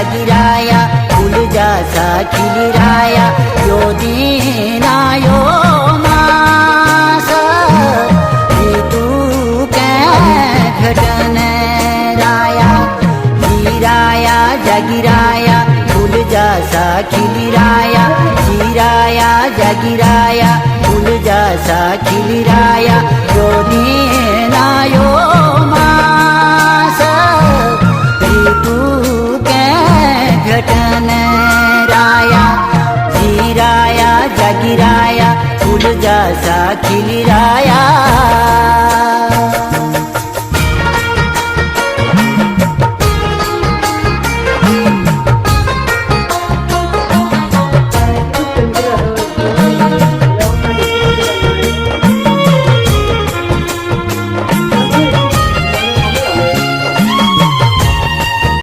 जागिराया फूल जसा खिलिराया यो दिन आयो मास ऋतु के घटन राया जीराया जागिराया फूल जसा खिलिराया जीराया जागिराया फूल जसा खिलिराया यो दिन आयो मास ऋतु के घटन राया जीराया जागिराया फूल जसा खिलिराया।